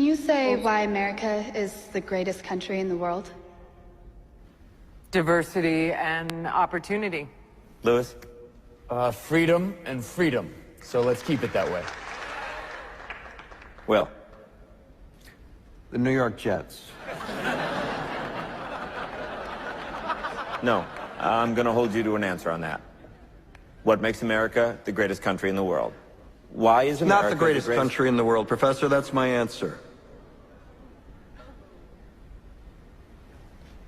you say why America is the greatest country in the world? Diversity and opportunity. Lewis? Freedom and freedom. So let's keep it that way. Will? The New York Jets. No, I'm going to hold you to an answer on that. What makes America the greatest country in the world? Why is America Not the greatest country in the world, Professor. That's my answer.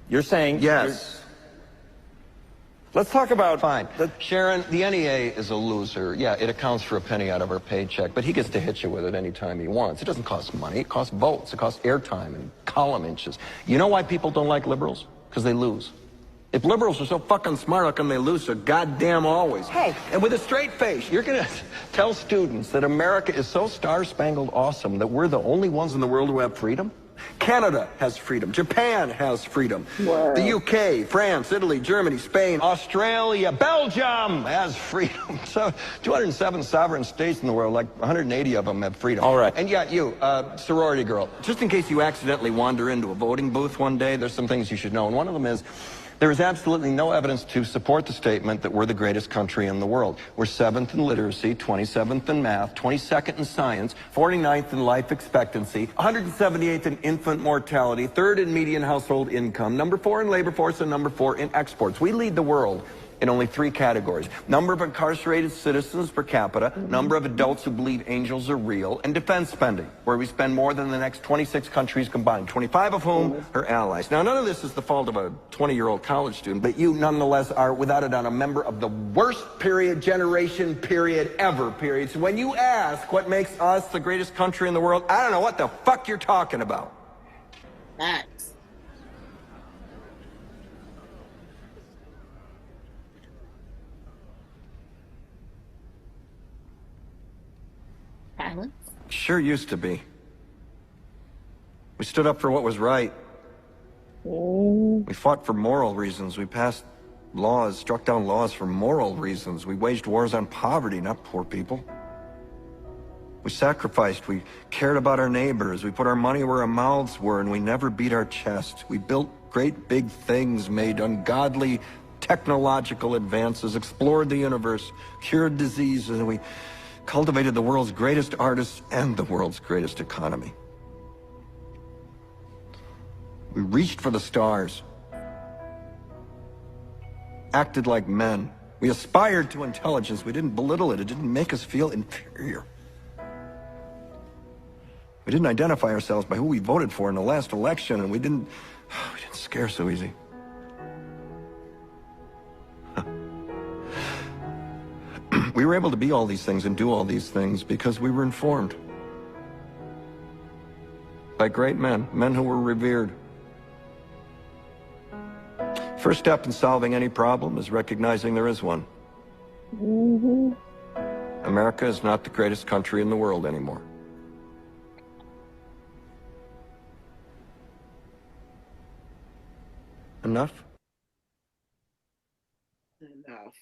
You're saying... Yes. Let's talk about... Fine. Sharon, the NEA is a loser. Yeah, it accounts for a penny out of her paycheck, but he gets to hit you with it anytime he wants. It doesn't cost money. It costs votes. It costs airtime and column inches. You know why people don't like liberals? Because they lose. If liberals are so fucking smart, how come they lose so goddamn always? Hey. And with a straight face, you're going to tell students that America is so star-spangled awesome that we're the only ones in the world who have freedom? Canada has freedom. Japan has freedom. Wow. The UK, France, Italy, Germany, Spain, Australia, Belgium has freedom. So 207 sovereign states in the world, like 180 of them have freedom. All right. And yet you, sorority girl, just in case you accidentally wander into a voting booth one day, there's some things you should know. And one of them is, there is absolutely no evidence to support the statement that we're the greatest country in the world. We're 7th in literacy, 27th in math, 22nd in science, 49th in life expectancy, 178th in infant mortality, 3rd in median household income, number 4 in labor force, and number 4 in exports. We lead the world in only 3 categories: number of incarcerated citizens per capita, number of adults who believe angels are real, and defense spending, where we spend more than the next 26 countries combined, 25 of whom are allies. Now, none of this is the fault of a 20-year-old college student, but you nonetheless are, without a doubt, a member of the worst generation ever. So when you ask what makes us the greatest country in the world, I don't know what the fuck you're talking about. Facts. Silence. Sure used to be. We stood up for what was right. We fought for moral reasons. We passed laws, struck down laws for moral reasons. We waged wars on poverty, not poor people. We sacrificed. We cared about our neighbors. We put our money where our mouths were, and we never beat our chest. We built great big things, made ungodly technological advances, explored the universe, cured diseases, and we cultivated the world's greatest artists and the world's greatest economy. We reached for the stars, acted like men. We aspired to intelligence. We didn't belittle it. It didn't make us feel inferior. We didn't identify ourselves by who we voted for in the last election, and we didn't scare so easy. We were able to be all these things and do all these things because we were informed by great men, men who were revered. First step in solving any problem is recognizing there is one. America is not the greatest country in the world anymore. Enough? Enough.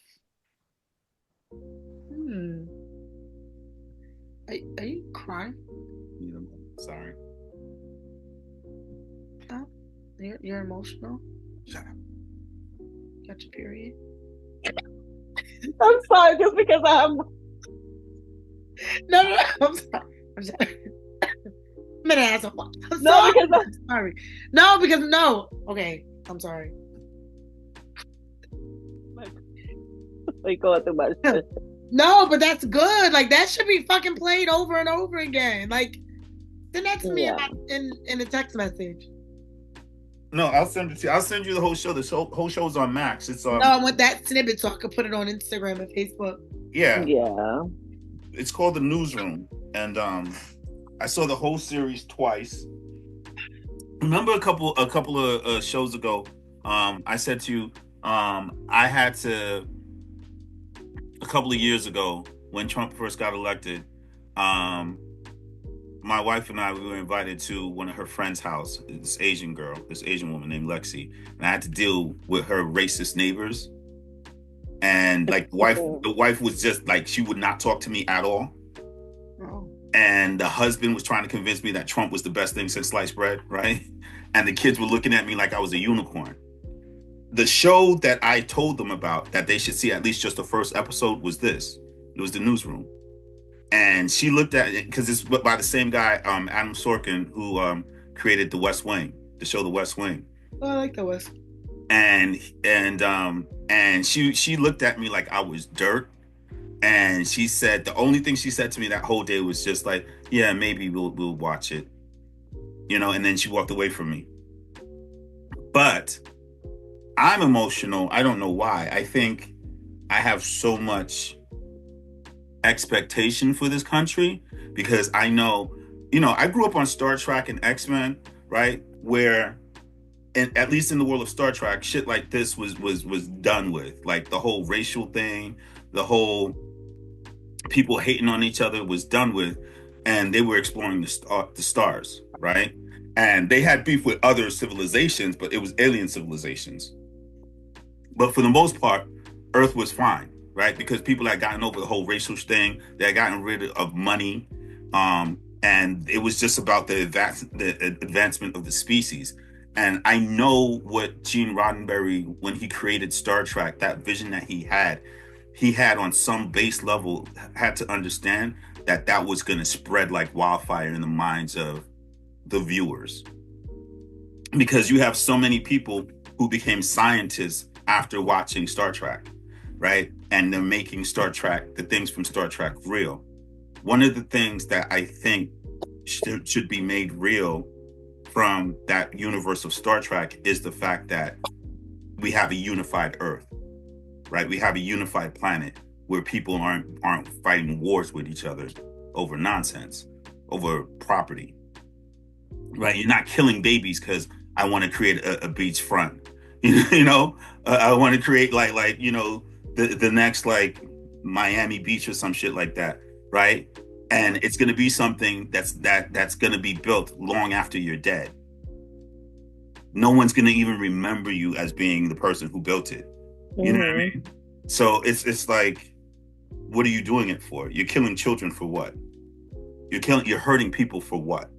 Are you crying? Yeah, sorry. No? You're emotional? Shut up. Got your period? I'm sorry, just because I'm. No, I'm sorry. I'm sorry. I'm an asshole. I'm No, sorry. because I'm sorry. No, because no. Okay, I'm sorry. We going through my shit. No, but that's good. Like that should be fucking played over and over again. Like send that to me in a text message. No, I'll send it to you. I'll send you the whole show. The whole show's on Max. It's No, I want that snippet so I can put it on Instagram and Facebook. Yeah. Yeah. It's called The Newsroom, and I saw the whole series twice. Remember a couple of shows ago, I said to you, I had to, a couple of years ago when Trump first got elected, my wife and I, we were invited to one of her friend's house, this Asian woman named Lexi, and I had to deal with her racist neighbors. And like the wife was just like, she would not talk to me at all. Oh. and the husband was trying to convince me that Trump was the best thing since sliced bread, right? And the kids were looking at me like I was a unicorn. The show that I told them about that they should see at least just the first episode was this. It was The Newsroom. And she looked at it because it's by the same guy, Adam Sorkin, who created The West Wing, the show The West Wing. Oh, I like the West. And she looked at me like I was dirt. And she said the only thing she said to me that whole day was just like, yeah, maybe we'll watch it. You know, and then she walked away from me. But I'm emotional. I don't know why. I think I have so much expectation for this country because I know, you know, I grew up on Star Trek and X-Men, right? Where, and at least in the world of Star Trek, shit like this was done with. Like the whole racial thing, the whole people hating on each other was done with, and they were exploring the stars, right? And they had beef with other civilizations, but it was alien civilizations. But for the most part, Earth was fine, right? Because people had gotten over the whole racial thing, they had gotten rid of money, and it was just about the advancement of the species. And I know what Gene Roddenberry, when he created Star Trek, that vision that he had on some base level, had to understand that that was going to spread like wildfire in the minds of the viewers. Because you have so many people who became scientists after watching Star Trek, right? And they're making Star Trek, the things from Star Trek, real. One of the things that I think should be made real from that universe of Star Trek is the fact that we have a unified Earth, right? We have a unified planet where people aren't fighting wars with each other over nonsense, over property, right? You're not killing babies because I want to create a beach front, you know. I want to create like you know the next like Miami Beach or some shit like that, right? And it's going to be something that's going to be built long after you're dead. No one's going to even remember you as being the person who built it. You know what I mean? So it's like, what are you doing it for? You're killing children for what? You're hurting people for what?